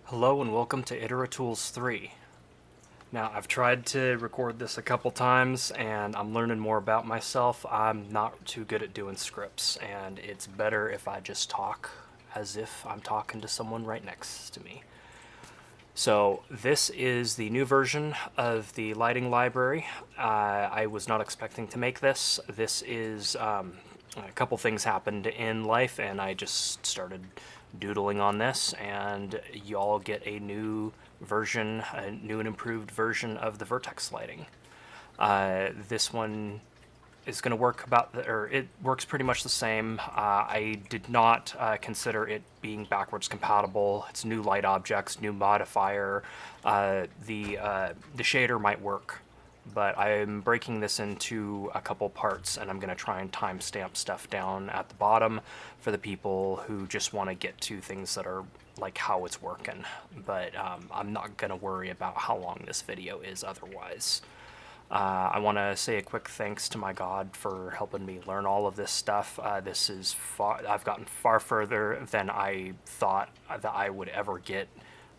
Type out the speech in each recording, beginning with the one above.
Hello and welcome to Itera Tools 3. Now, I've tried to record this a couple times and I'm learning more about myself. I'm not too good at doing scripts, and it's better if I just talk as if I'm talking to someone right next to me. So this is the new version of the lighting library. I was not expecting to make this. This is a couple things happened in life and I just started doodling on this, and y'all get a new version, a new and improved version of the Vertex lighting. This one is going to work it works pretty much the same. I did not consider it being backwards compatible. It's new light objects, new modifier. The shader might work, but I'm breaking this into a couple parts, and I'm going to try and timestamp stuff down at the bottom for the people who just want to get to things that are like how it's working. But I'm not going to worry about how long this video is otherwise. I want to say a quick thanks to my God for helping me learn all of this stuff. I've gotten far further than I thought that I would ever get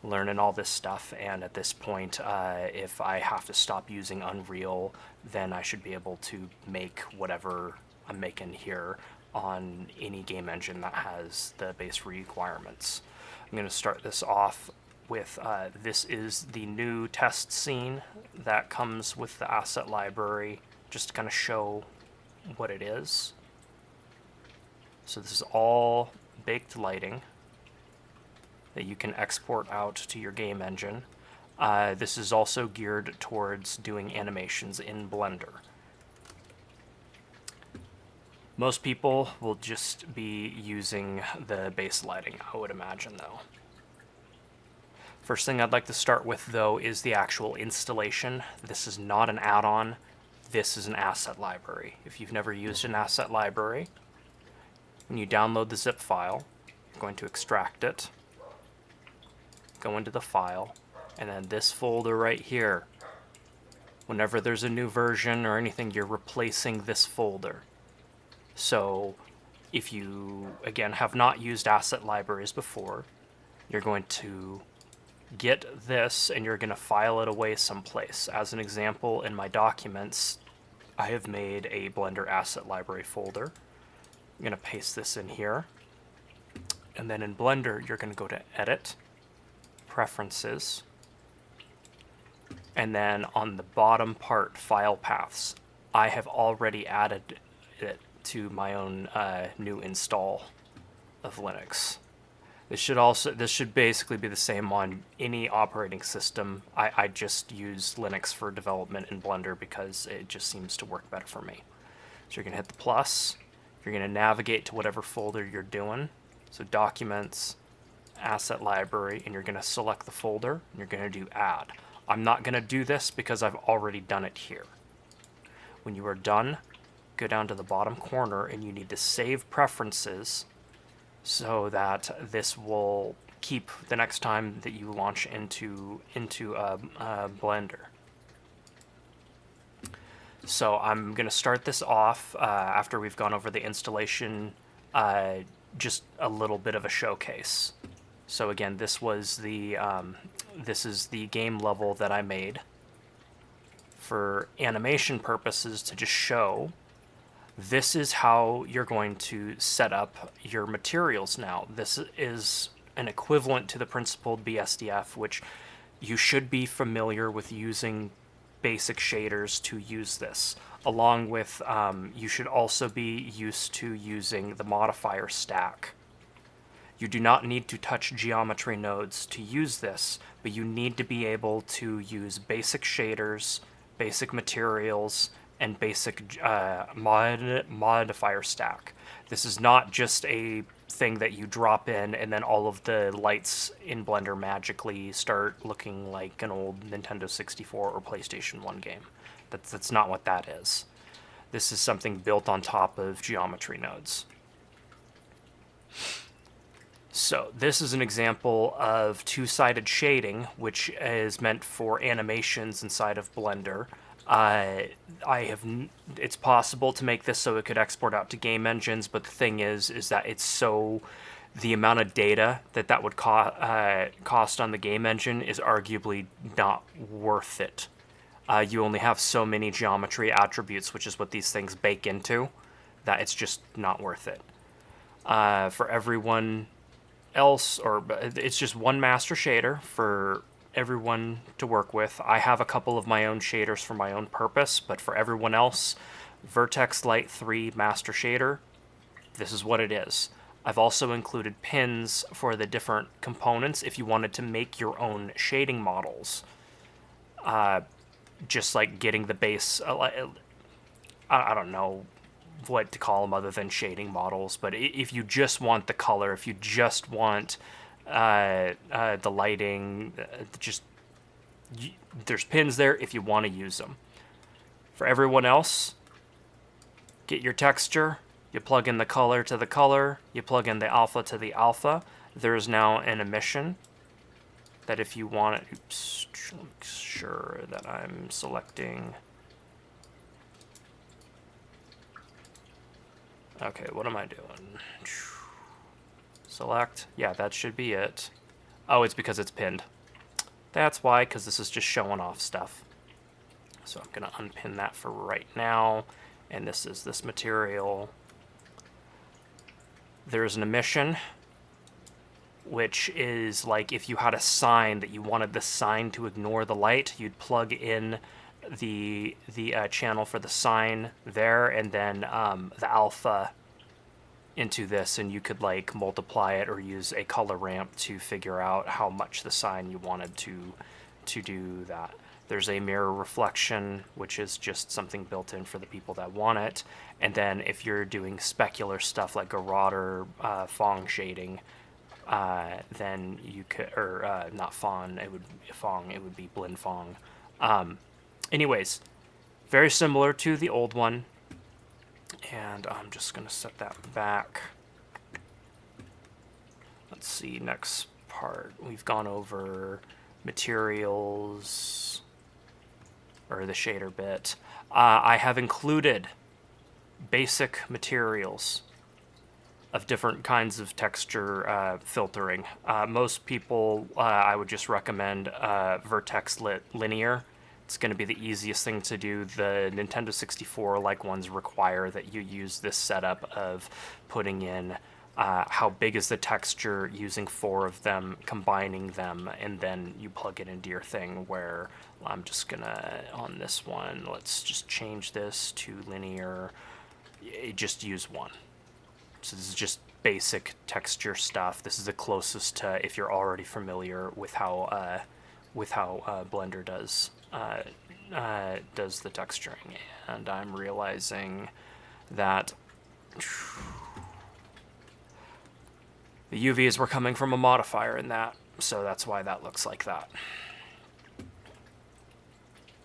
learning all this stuff, and at this point, if I have to stop using Unreal, then I should be able to make whatever I'm making here on any game engine that has the base requirements. I'm going to start this off with this is the new test scene that comes with the asset library, just to kind of show what it is. So this is all baked lighting that you can export out to your game engine. This is also geared towards doing animations in Blender. Most people will just be using the base lighting, I would imagine, though. First thing I'd like to start with, though, is the actual installation. This is not an add-on. This is an asset library. If you've never used an asset library, when you download the zip file, you're going to extract it, go into the file, and then this folder right here. Whenever there's a new version or anything, you're replacing this folder. So if you, again, have not used asset libraries before, you're going to get this and you're going to file it away someplace. As an example, in my documents, I have made a Blender asset library folder. I'm going to paste this in here. And then in Blender, you're going to go to Edit, Preferences, and then on the bottom part, File Paths, I have already added it to my own new install of Linux. This should basically be the same on any operating system. I just use Linux for development in Blender because it just seems to work better for me. So you're going to hit the plus. You're going to navigate to whatever folder you're doing. So Documents, Asset Library, and you're going to select the folder, and you're going to do Add. I'm not going to do this because I've already done it here. When you are done, go down to the bottom corner, and you need to save preferences so that this will keep the next time that you launch into Blender. So I'm going to start this off after we've gone over the installation, just a little bit of a showcase. So again, this is the game level that I made for animation purposes to just show. This is how you're going to set up your materials now. This is an equivalent to the principled BSDF, which you should be familiar with using basic shaders to use this. Along with, you should also be used to using the modifier stack. You do not need to touch geometry nodes to use this, but you need to be able to use basic shaders, basic materials, and basic modifier stack. This is not just a thing that you drop in and then all of the lights in Blender magically start looking like an old Nintendo 64 or PlayStation 1 game. That's not what that is. This is something built on top of geometry nodes. So this is an example of two-sided shading, which is meant for animations inside of Blender. It's possible to make this so it could export out to game engines, but the thing is that the amount of data that would cost on the game engine is arguably not worth it. You only have so many geometry attributes, which is what these things bake into, that it's just not worth it. For everyone else, or it's just one master shader for everyone to work with. I have a couple of my own shaders for my own purpose, but for everyone else, Vertex Light 3 master shader, this is what it is. I've also included pins for the different components if you wanted to make your own shading models. Just like getting the base, I don't know what to call them other than shading models, but if you just want the color, if you just want the lighting, there's pins there if you want to use them. For everyone else, get your texture, you plug in the color to the color, you plug in the alpha to the alpha. There is now an emission that if you want it, oops, make sure that I'm selecting. Okay, what am I doing? Select, yeah, that should be it. Oh, it's because it's pinned. That's why, because this is just showing off stuff. So I'm gonna unpin that for right now, and this is this material. There's an emission, which is like if you had a sign that you wanted the sign to ignore the light, you'd plug in the channel for the sign there, and then the alpha into this, and you could like multiply it or use a color ramp to figure out how much the sign you wanted to do that. There's a mirror reflection, which is just something built in for the people that want it. And then if you're doing specular stuff like 𝗏𝗏𝗃 shading, then you could, or not fawn, it would Phong, it would be blend Phong. Anyways, very similar to the old one. And I'm just gonna set that back. Let's see, next part. We've gone over materials, or the shader bit. I have included basic materials of different kinds of texture filtering. Most people, I would just recommend Vertex Linear. It's going to be the easiest thing to do. The Nintendo 64-like ones require that you use this setup of putting in how big is the texture, using 4 of them, combining them, and then you plug it into your thing, where I'm just going to, on this one, let's just change this to linear. Just use 1. So this is just basic texture stuff. This is the closest to, if you're already familiar with how Blender does the texturing. And I'm realizing that the UVs were coming from a modifier in that, so that's why that looks like that.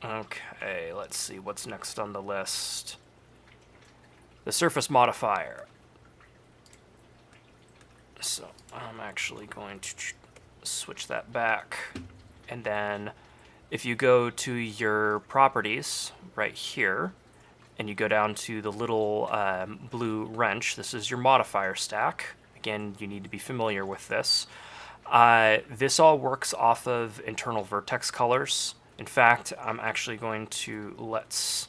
Okay, let's see what's next on the list. The surface modifier. So I'm actually going to switch that back. And then if you go to your properties right here, and you go down to the little blue wrench, this is your modifier stack. Again, you need to be familiar with this. This all works off of internal vertex colors. In fact, I'm actually going to, let's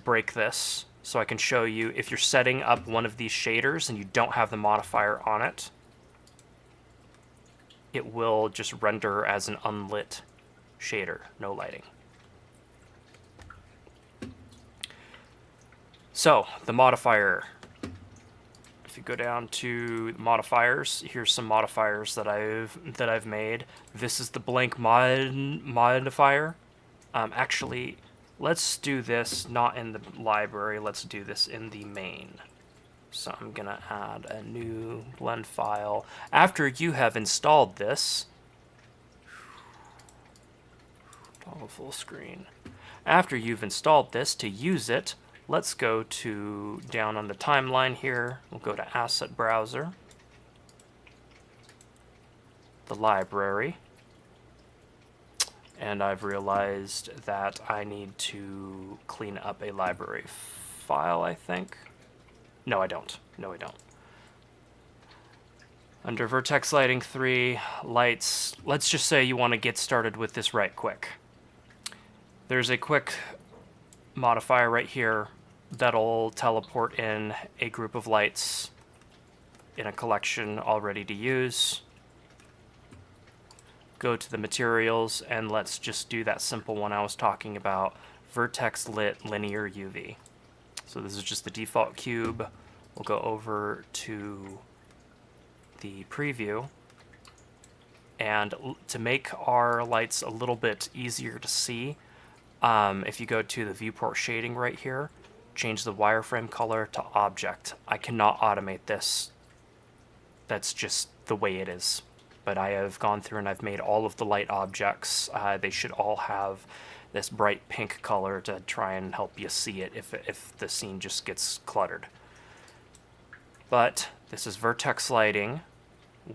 break this so I can show you if you're setting up one of these shaders and you don't have the modifier on it, it will just render as an unlit shader, no lighting. So the modifier, if you go down to modifiers, here's some modifiers that I've made. This is the blank modifier. Actually, let's do this not in the library. Let's do this in the main. So I'm gonna add a new blend file. After you have installed this, toggle full screen. After you've installed this, to use it, let's go to down on the timeline here. We'll go to Asset Browser, the library, and I've realized that I need to clean up a library file, I think. No, I don't. No, I don't. Under Vertex Lighting 3, lights, let's just say you want to get started with this right quick. There's a quick modifier right here that'll teleport in a group of lights in a collection all ready to use. Go to the materials, and let's just do that simple one I was talking about, vertex lit linear UV. So this is just the default cube. We'll go over to the preview, and to make our lights a little bit easier to see, if you go to the viewport shading right here, change the wireframe color to object. I cannot automate this. That's just the way it is. But I have gone through and I've made all of the light objects. They should all have this bright pink color to try and help you see it if the scene just gets cluttered. But this is vertex lighting,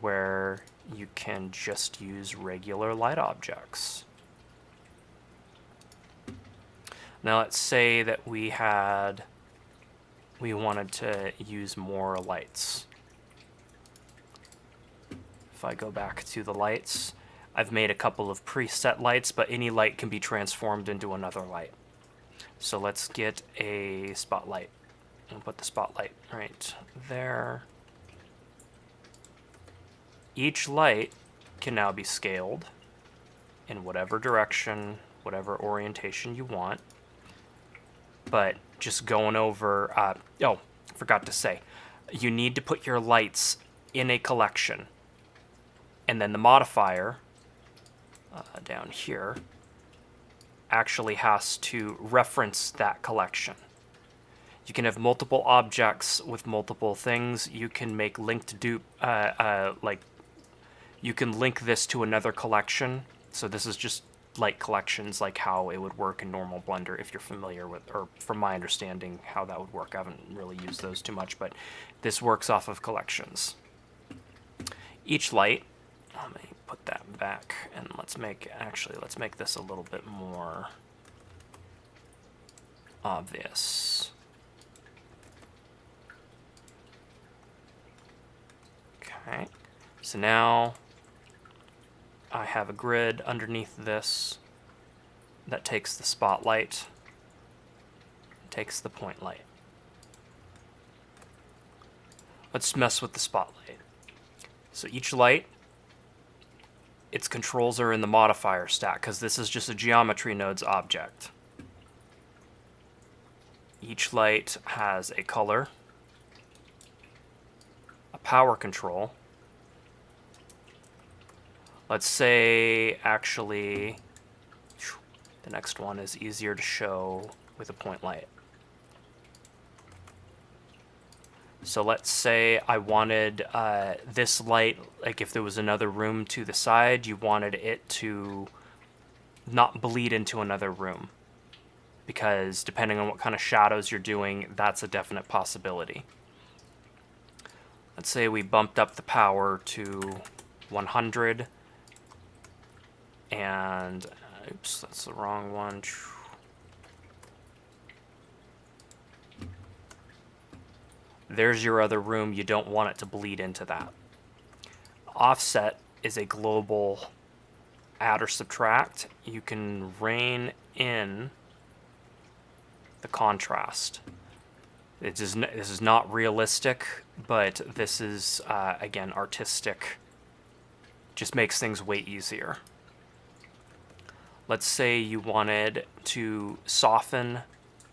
where you can just use regular light objects. Now let's say that we wanted to use more lights. If I go back to the lights, I've made a couple of preset lights, but any light can be transformed into another light. So let's get a spotlight and put the spotlight right there. Each light can now be scaled in whatever direction, whatever orientation you want. But just going over, oh, forgot to say, you need to put your lights in a collection. And then the modifier, down here, actually has to reference that collection. You can have multiple objects with multiple things. You can make linked dupe, you can link this to another collection. So this is just light collections, like how it would work in normal Blender, if you're familiar with, or from my understanding, how that would work. I haven't really used those too much, but this works off of collections. Each light, let me put that back, and let's make this a little bit more obvious. Okay, so now I have a grid underneath this that takes the spotlight, takes the point light. Let's mess with the spotlight. So each light, its controls are in the modifier stack, because this is just a geometry node's object. Each light has a color, a power control. Let's say, actually, the next one is easier to show with a point light. So let's say I wanted this light, like if there was another room to the side, you wanted it to not bleed into another room. Because depending on what kind of shadows you're doing, that's a definite possibility. Let's say we bumped up the power to 100. And, oops, that's the wrong one. There's your other room. You don't want it to bleed into that. Offset is a global add or subtract. You can rein in the contrast. This is not realistic, but this is, again, artistic. Just makes things way easier. Let's say you wanted to soften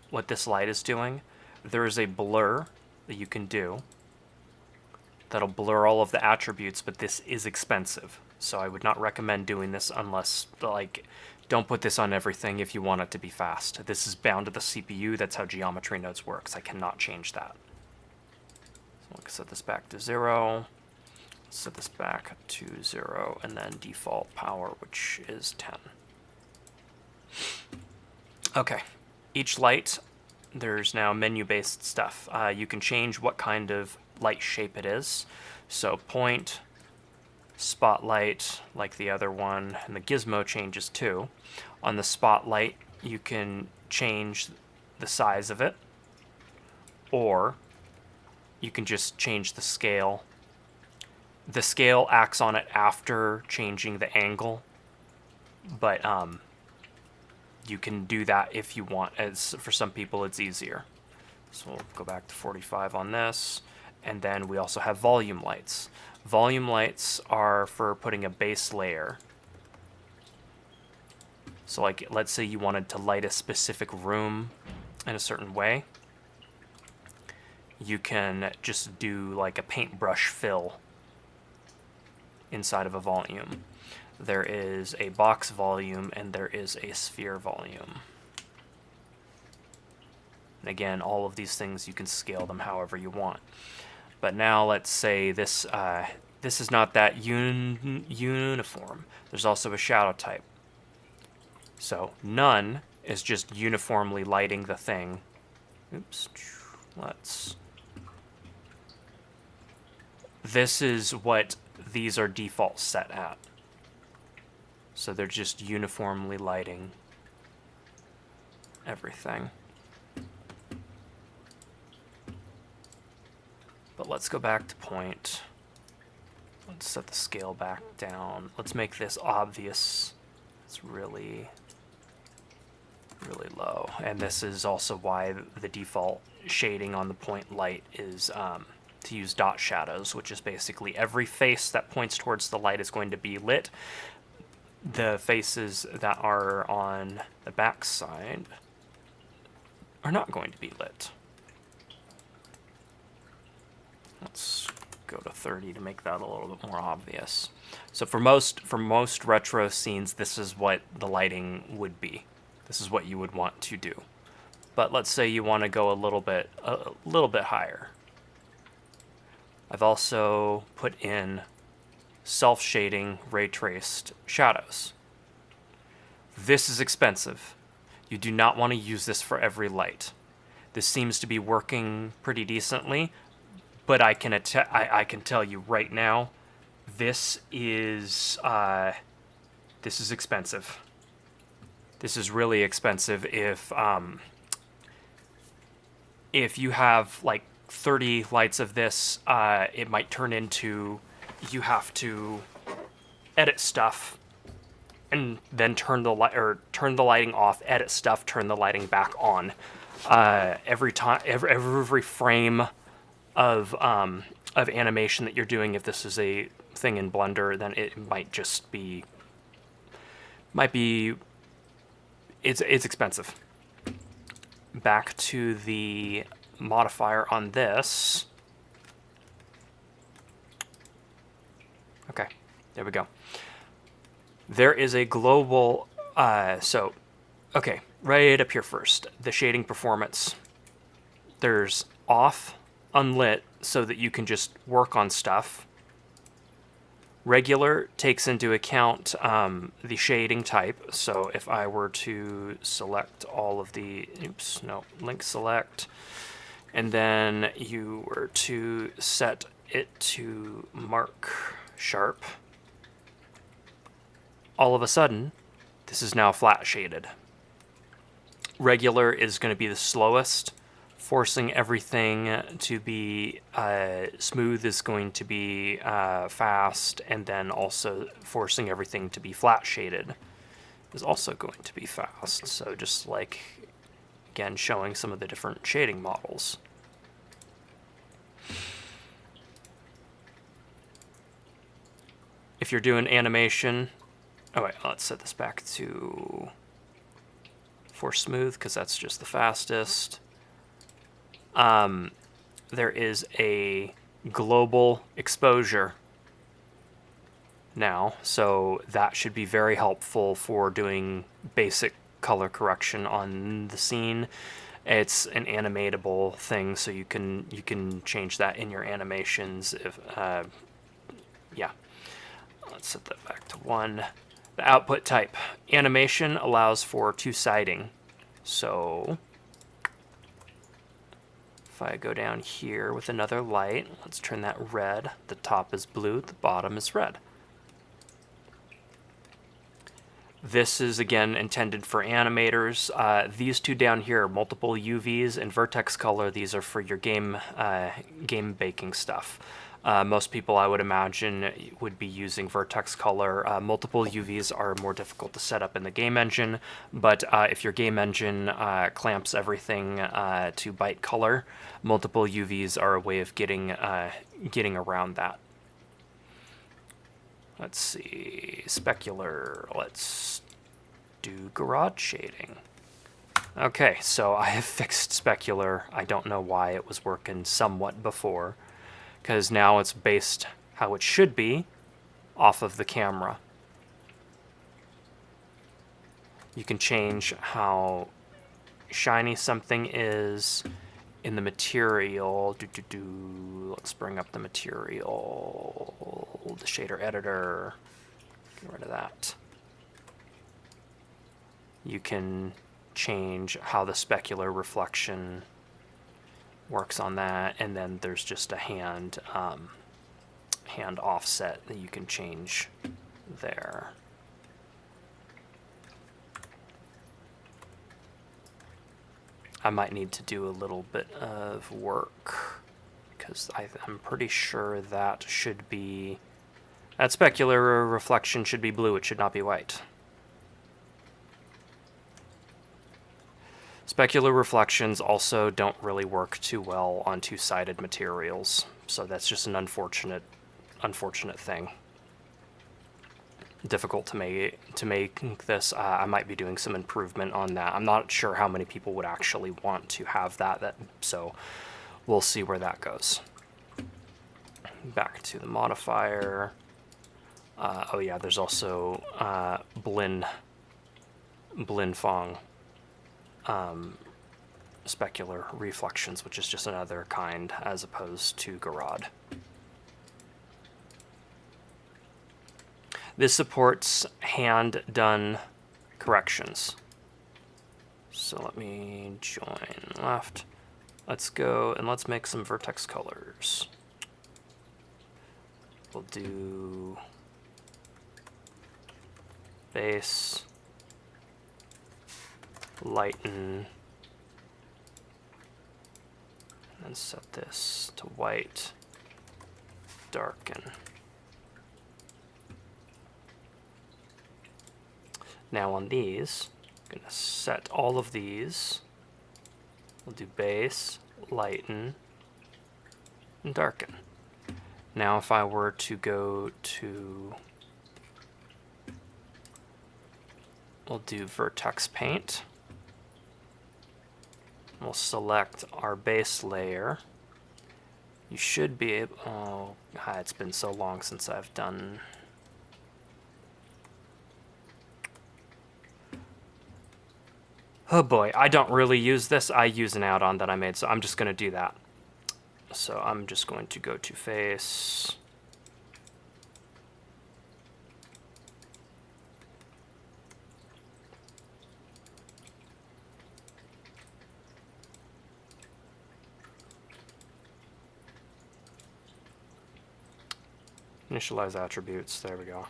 what this light is doing. There is a blur that you can do that'll blur all of the attributes, but this is expensive. So I would not recommend doing this unless, like, don't put this on everything if you want it to be fast. This is bound to the CPU. That's how geometry nodes works. I cannot change that. So let's set this back to 0. Set this back to 0, and then default power, which is 10. Okay, each light, there's now menu-based stuff. You can change what kind of light shape it is. So point, spotlight, like the other one, and the gizmo changes too. On the spotlight, you can change the size of it, or you can just change the scale. the scale acts on it after changing the angle, but you can do that if you want. As for some people, it's easier. So we'll go back to 45 on this, and then we also have volume lights. Volume lights are for putting a base layer. So like, let's say you wanted to light a specific room in a certain way. You can just do like a paintbrush fill inside of a volume. There is a box volume and there is a sphere volume. And again, all of these things, you can scale them however you want. But now let's say this this is not that uniform. There's also a shadow type. So none is just uniformly lighting the thing. Oops. This is what these are default set at. So they're just uniformly lighting everything. But let's go back to point. Let's set the scale back down. Let's make this obvious. It's really low. And this is also why the default shading on the point light is to use dot shadows, which is basically every face that points towards the light is going to be lit. The faces that are on the back side are not going to be lit. Let's go to 30 to make that a little bit more obvious. So for most retro scenes, this is what the lighting would be. This is what you would want to do. But let's say you want to go a little bit higher. I've also put in self-shading ray traced shadows. This is expensive. You do not want to use this for every light. This seems to be working pretty decently, but I can tell you right now, this is expensive. This is really expensive. If you have like 30 lights of this, it might turn into you have to edit stuff and then turn the lighting off, edit stuff, turn the lighting back on. Every frame of animation that you're doing, if this is a thing in Blender, then it might just be it's expensive. Back to the modifier on this. Okay, there we go. There is a global, okay, right up here first, the shading performance. There's off, unlit, so that you can just work on stuff. Regular takes into account the shading type. So if I were to select all of the, link select, and then you were to set it to mark sharp, all of a sudden, this is now flat shaded. Regular is going to be the slowest. Forcing everything to be smooth is going to be fast, and then also forcing everything to be flat shaded is also going to be fast. So just like, again, showing some of the different shading models. If you're doing animation, oh wait, let's set this back to for smooth, because that's just the fastest. There is a global exposure now, so that should be very helpful for doing basic color correction on the scene. It's an animatable thing, so you can change that in your animations. If yeah, let's set that back to 1. The output type animation allows for two-siding, so if I go down here with another light, let's turn that red. The top is blue, the bottom is red. This is, again, intended for animators. These two down here are multiple UVs and vertex color. These are for your game baking stuff. Most people, I would imagine, would be using vertex color. Multiple UVs are more difficult to set up in the game engine, but if your game engine clamps everything to byte color, multiple UVs are a way of getting around that. Let's see, specular. Let's do garage shading. Okay, so I have fixed specular. I don't know why it was working somewhat before, because now it's based how it should be off of the camera. You can change how shiny something is in the material. Let's bring up the material, the shader editor. Get rid of that. You can change how the specular reflection works on that, and then there's just a hand offset that you can change there. I might need to do a little bit of work because I'm pretty sure that specular reflection should be blue. It should not be white. Specular reflections also don't really work too well on two-sided materials, so that's just an unfortunate thing. Difficult to make this. I might be doing some improvement on that. I'm not sure how many people would actually want to have that, so we'll see where that goes. Back to the modifier. Oh yeah, there's also 𝗵𝗵𝗁 specular reflections, which is just another kind as opposed to 𝗬𝗲𝗾𝗀. This supports hand-done corrections. So let me join left. Let's go and let's make some vertex colors. We'll do base, lighten, and then set this to white, darken. Now on these, I'm going to set all of these. We'll do base, lighten, and darken. Now if I were to go to, we'll do vertex paint. We'll select our base layer. You should be able, oh, it's been so long since I've done. Oh boy, I don't really use this. I use an add-on that I made, so I'm just going to do that. So I'm just going to go to face. Initialize attributes, there we go.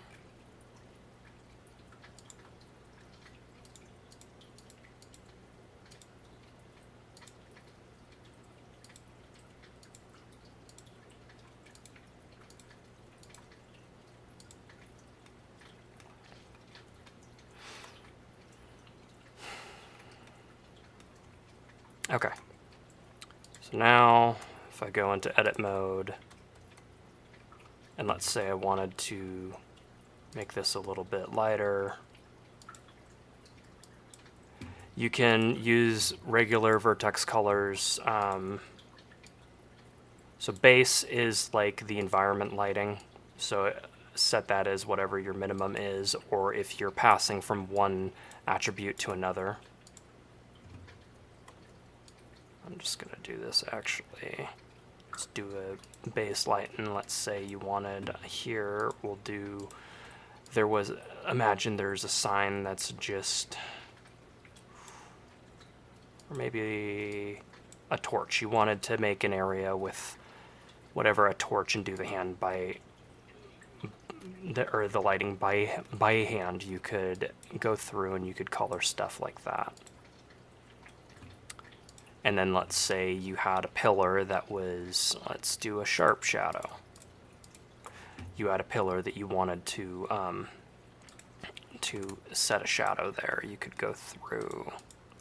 Okay, so now if I go into edit mode, and let's say I wanted to make this a little bit lighter, you can use regular vertex colors. So base is like the environment lighting, so set that as whatever your minimum is, or if you're passing from one attribute to another. I'm just going to do this actually. Let's do a base lighten. Let's say you wanted here, we'll do, imagine there's a sign that's just, or maybe a torch. You wanted to make an area with whatever, a torch, and do the hand by, or the lighting by hand. You could go through and you could color stuff like that. And then let's say you had a pillar that was, let's do a sharp shadow. you had a pillar that you wanted to set a shadow there, you could go through.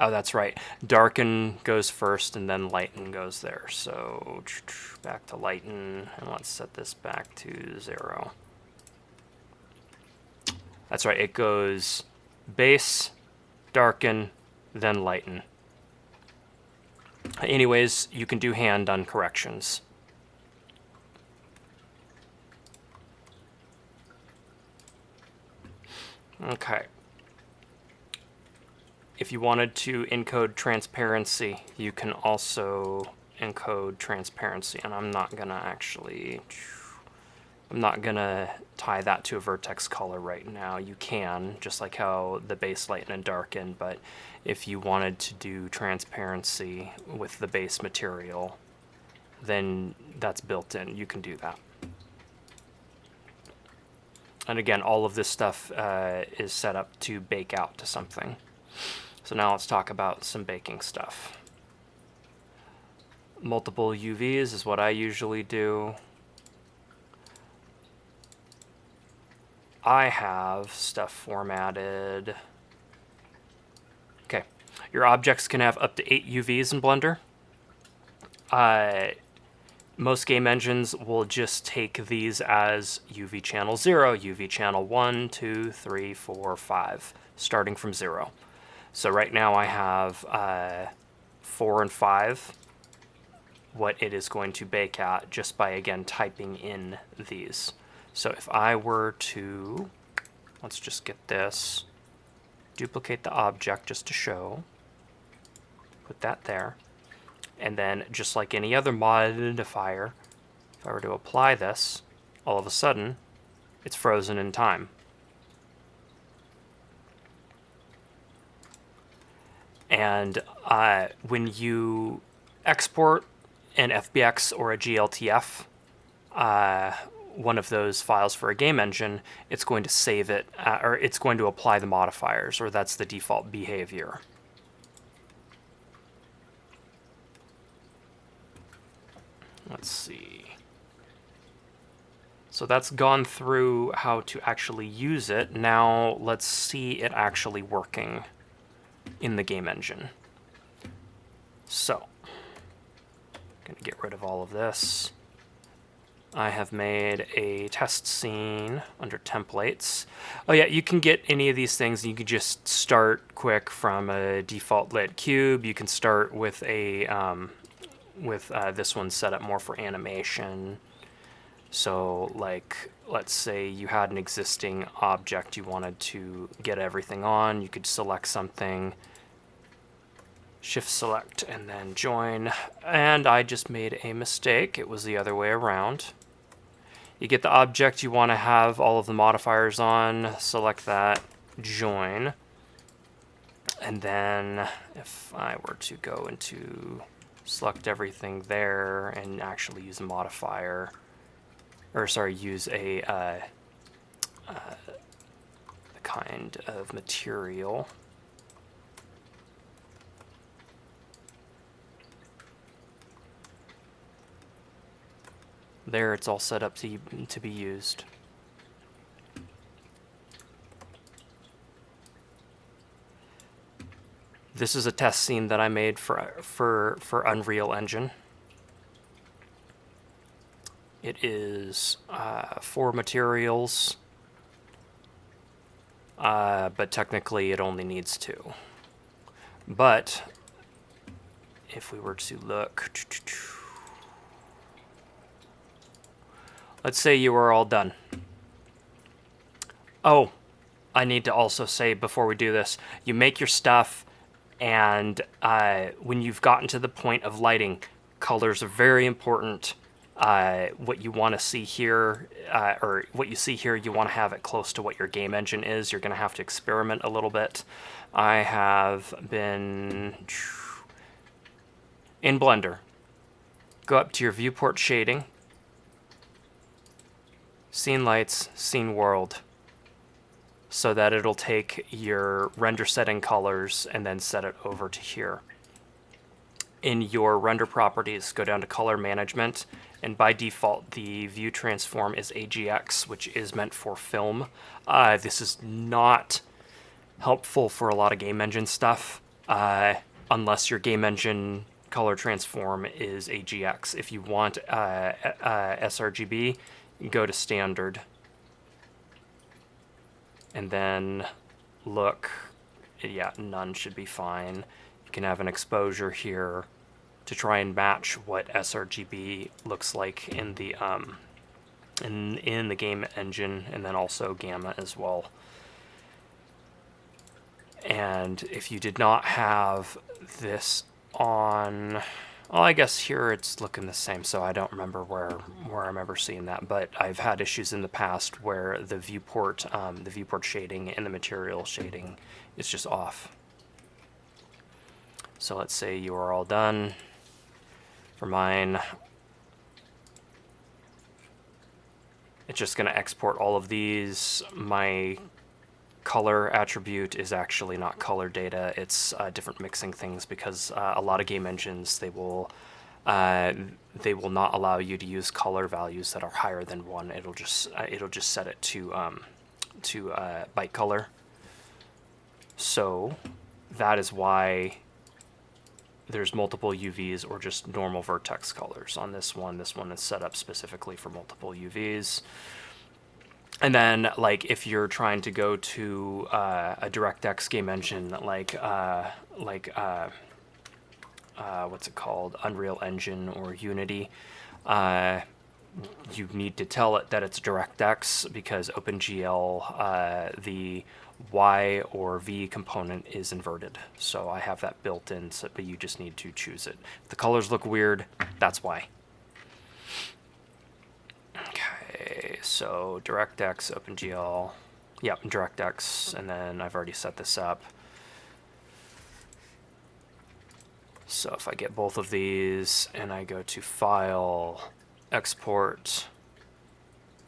Oh, that's right. Darken goes first, and then lighten goes there. So back to lighten, and let's set this back to 0. That's right. It goes base, darken, then lighten. Anyways, you can do hand-done corrections. Okay. If you wanted to encode transparency, you can also encode transparency, and I'm not gonna tie that to a vertex color right now. You can, just like how the base, lighten, and darken, but if you wanted to do transparency with the base material, then that's built in. You can do that. And again, all of this stuff is set up to bake out to something. So now let's talk about some baking stuff. Multiple UVs is what I usually do. I have stuff formatted. Okay, your objects can have up to 8 UVs in Blender. Most game engines will just take these as UV channel 0, UV channel 1, 2, 3, 4, 5, starting from 0. So right now I have 4 and 5, what it is going to bake at just by, again, typing in these. So if I were to, let's just get this, duplicate the object just to show, put that there, and then just like any other modifier, if I were to apply this, all of a sudden, it's frozen in time. And when you export an FBX or a GLTF, one of those files for a game engine, it's going to save it, or it's going to apply the modifiers, or that's the default behavior. Let's see. So that's gone through how to actually use it. Now let's see it actually working in the game engine. So, I'm gonna get rid of all of this. I have made a test scene under templates. Oh yeah, you can get any of these things. You can just start quick from a default lit cube. You can start with a this one set up more for animation. So like, let's say you had an existing object you wanted to get everything on. You could select something, shift select, and then join. And I just made a mistake. It was the other way around. You get the object you want to have all of the modifiers on, select that, join. And then if I were to go into select everything there and actually use a modifier, or sorry, use a kind of material. There, it's all set up to be used. This is a test scene that I made for Unreal Engine. It is 4 materials, but technically it only needs 2. But if we were to look, let's say you were all done. Oh, I need to also say before we do this, you make your stuff, and when you've gotten to the point of lighting, colors are very important. What you want to see here, or what you see here, you want to have it close to what your game engine is. You're going to have to experiment a little bit. I have been in Blender. Go up to your viewport shading, scene lights, scene world, so that it'll take your render setting colors and then set it over to here. In your render properties, go down to color management and by default the view transform is AGX, which is meant for film. This is not helpful for a lot of game engine stuff, unless your game engine color transform is AGX. If you want sRGB, go to standard, and then look, yeah, none should be fine. You can have an exposure here to try and match what sRGB looks like in the in the game engine, and then also gamma as well. And if you did not have this on, well, I guess here it's looking the same, so I don't remember where I remember seeing that, but I've had issues in the past where the viewport shading and the material shading is just off. So let's say you are all done. For mine, it's just going to export all of these. My color attribute is actually not color data, it's different mixing things, because a lot of game engines, they will not allow you to use color values that are higher than 1. It'll just set it to byte color. So that is why there's multiple UVs or just normal vertex colors on this one. This one is set up specifically for multiple UVs. And then, like, if you're trying to go to a DirectX game engine, like what's it called, Unreal Engine or Unity, you need to tell it that it's DirectX, because OpenGL, the Y or V component is inverted. So I have that built in, so, but you just need to choose it. If the colors look weird, that's why. Okay, so DirectX, OpenGL, yep, DirectX, and then I've already set this up. So if I get both of these and I go to File, Export,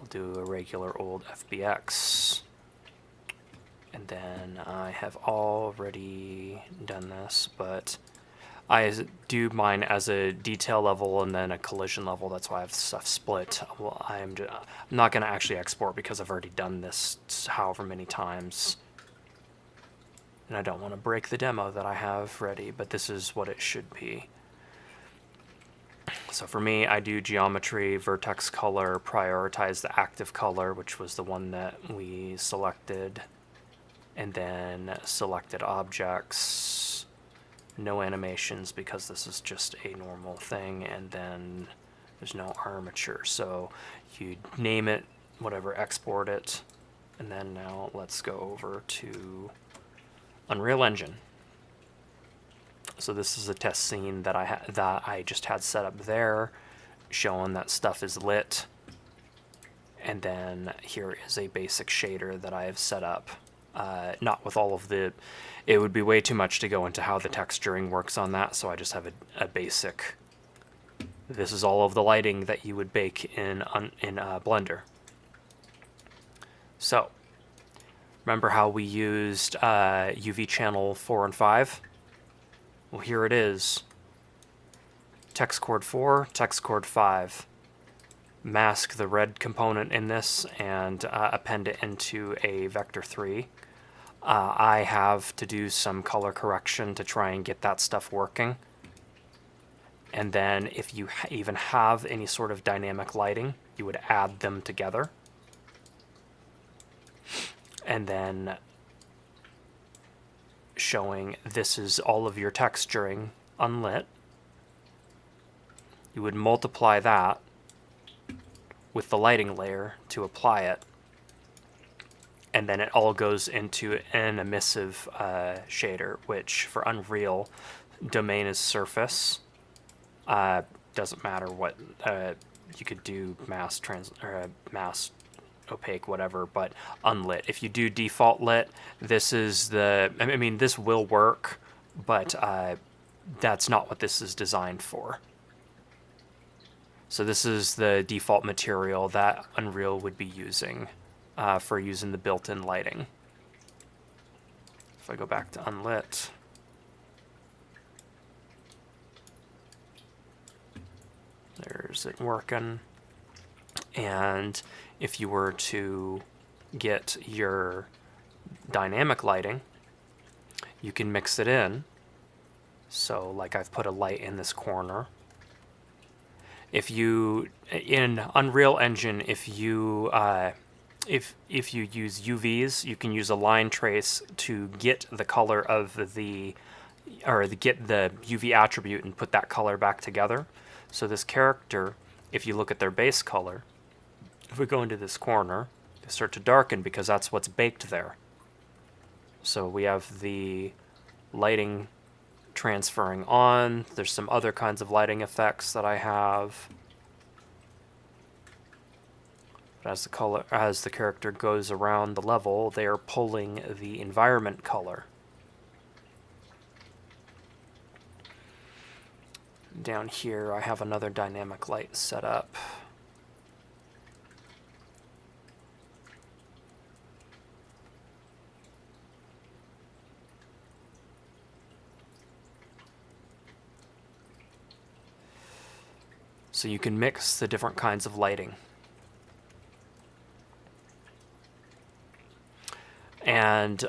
we'll do a regular old FBX. And then I have already done this, but I do mine as a detail level and then a collision level. That's why I have stuff split. Well, I'm not going to actually export because I've already done this however many times. And I don't want to break the demo that I have ready, but this is what it should be. So for me, I do geometry, vertex color, prioritize the active color, which was the one that we selected, and then selected objects, no animations because this is just a normal thing, and then there's no armature. So you name it, whatever, export it, and then now let's go over to Unreal Engine. So this is a test scene that I just had set up there, showing that stuff is lit. And then here is a basic shader that I have set up. Not with all of the, it would be way too much to go into how the texturing works on that, so I just have a basic. This is all of the lighting that you would bake in Blender. So remember how we used UV channel 4 and 5? Well, here it is. Text chord 4, text chord 5. Mask the red component in this and append it into a vector 3. I have to do some color correction to try and get that stuff working. And then if you even have any sort of dynamic lighting, you would add them together. And then showing this is all of your texturing unlit. You would multiply that with the lighting layer to apply it. And then it all goes into an emissive shader, which for Unreal, domain is surface. Doesn't matter what, you could do mass opaque, whatever, but unlit. If you do default lit, this is the, I mean, this will work, but that's not what this is designed for. So this is the default material that Unreal would be using for using the built-in lighting. If I go back to unlit, There's it working. And if you were to get your dynamic lighting, you can mix it in. So like I've put a light in this corner. If you, in Unreal Engine, if you use UVs, you can use a line trace to get the color of get the UV attribute and put that color back together. So this character, if you look at their base color, if we go into this corner, they start to darken because that's what's baked there. So we have the lighting transferring on. There's some other kinds of lighting effects that I have. But as the character goes around the level, they are pulling the environment color. Down here, I have another dynamic light set up. So you can mix the different kinds of lighting. And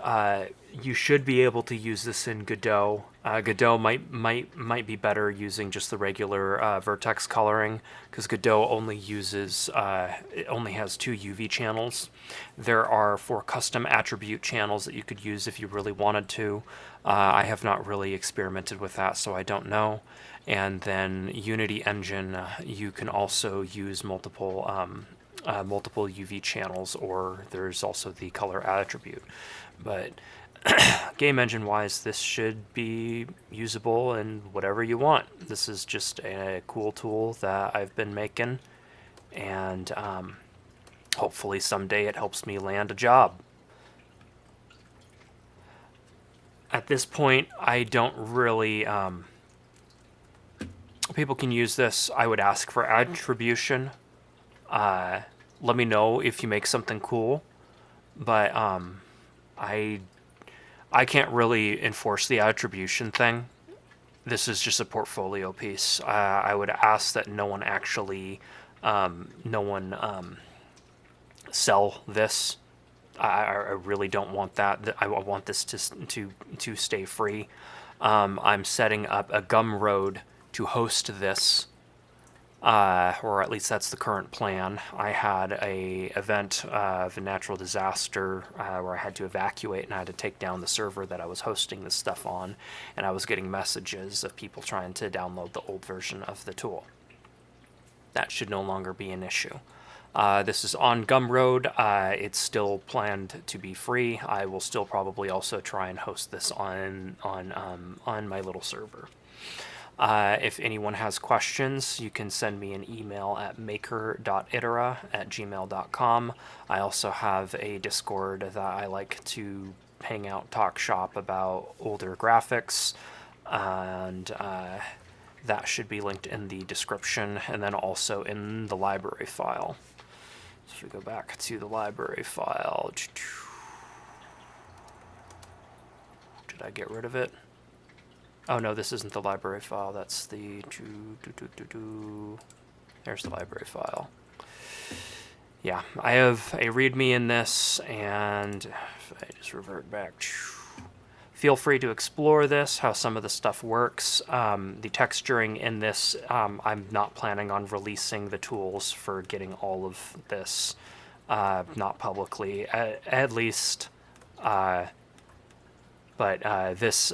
you should be able to use this in Godot. Godot might be better using just the regular vertex coloring, because Godot only uses it only has 2 UV channels. There are 4 custom attribute channels that you could use if you really wanted to. I have not really experimented with that, so I don't know. And then Unity Engine, you can also use multiple UV channels, or there's also the color attribute. But game engine wise, this should be usable in whatever you want. This is just a cool tool that I've been making, and hopefully someday it helps me land a job. At this point, I don't really people can use this. I would ask for attribution. Let me know if you make something cool, but I can't really enforce the attribution thing. This is just a portfolio piece. I would ask that no one actually, sell this. I really don't want that. I want this to stay free. I'm setting up a Gumroad to host this, or at least that's the current plan. I had a event of a natural disaster where I had to evacuate, and I had to take down the server that I was hosting this stuff on, and I was getting messages of people trying to download the old version of the tool. That should no longer be an issue. This is on Gumroad. It's still planned to be free. I will still probably also try and host this on my little server. If anyone has questions, you can send me an email at maker.itera@gmail.com. I also have a Discord that I like to hang out, talk shop about older graphics, and that should be linked in the description, and then also in the library file. So if we go back to the library file, did I get rid of it? Oh no, this isn't the library file, that's the... There's the library file. Yeah, I have a README in this, and if I just revert back... Feel free to explore this, how some of the stuff works. The texturing in this, I'm not planning on releasing the tools for getting all of this, not publicly, at least. But this...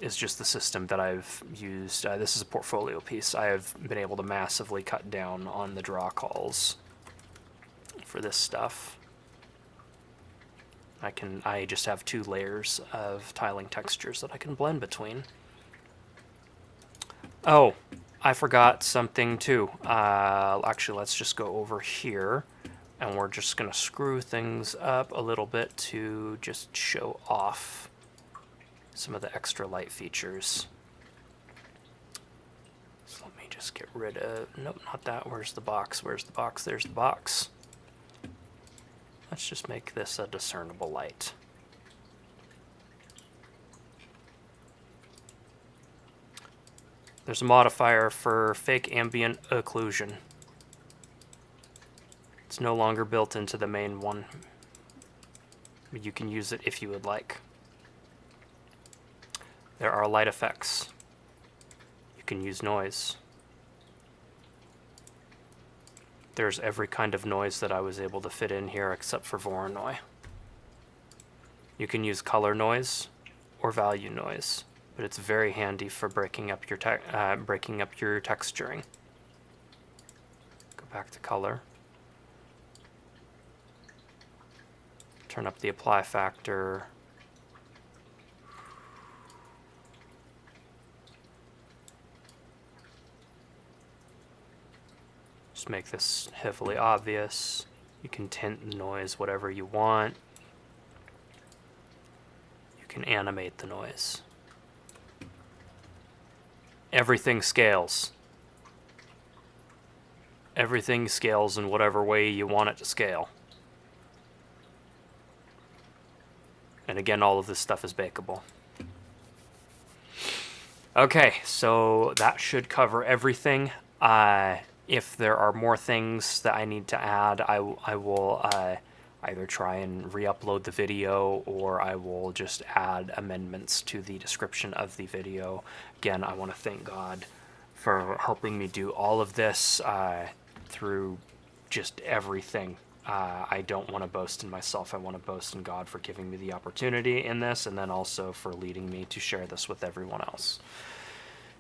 is just the system that I've used. This is a portfolio piece. I have been able to massively cut down on the draw calls for this stuff. I just have 2 layers of tiling textures that I can blend between. Oh, I forgot something too. Actually, let's just go over here, and we're just gonna screw things up a little bit to just show off some of the extra light features. So let me just get rid of, nope, not that. Where's the box? Where's the box? There's the box. Let's just make this a discernible light. There's a modifier for fake ambient occlusion. It's no longer built into the main one. You can use it if you would like. There are light effects. You can use noise. There's every kind of noise that I was able to fit in here except for Voronoi. You can use color noise or value noise, but it's very handy for breaking up your texturing. Go back to color. Turn up the apply factor. Just make this heavily obvious. You can tint the noise whatever you want. You can animate the noise. Everything scales. Everything scales in whatever way you want it to scale. And again, all of this stuff is bakeable. Okay, so that should cover everything. If there are more things that I need to add, I will either try and re-upload the video, or I will just add amendments to the description of the video. Again, I want to thank God for helping me do all of this through just everything. I don't want to boast in myself. I want to boast in God for giving me the opportunity in this, and then also for leading me to share this with everyone else.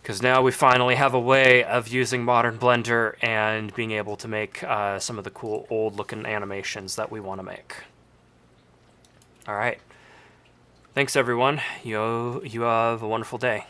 Because now we finally have a way of using modern Blender and being able to make some of the cool old-looking animations that we want to make. All right. Thanks, everyone. You have a wonderful day.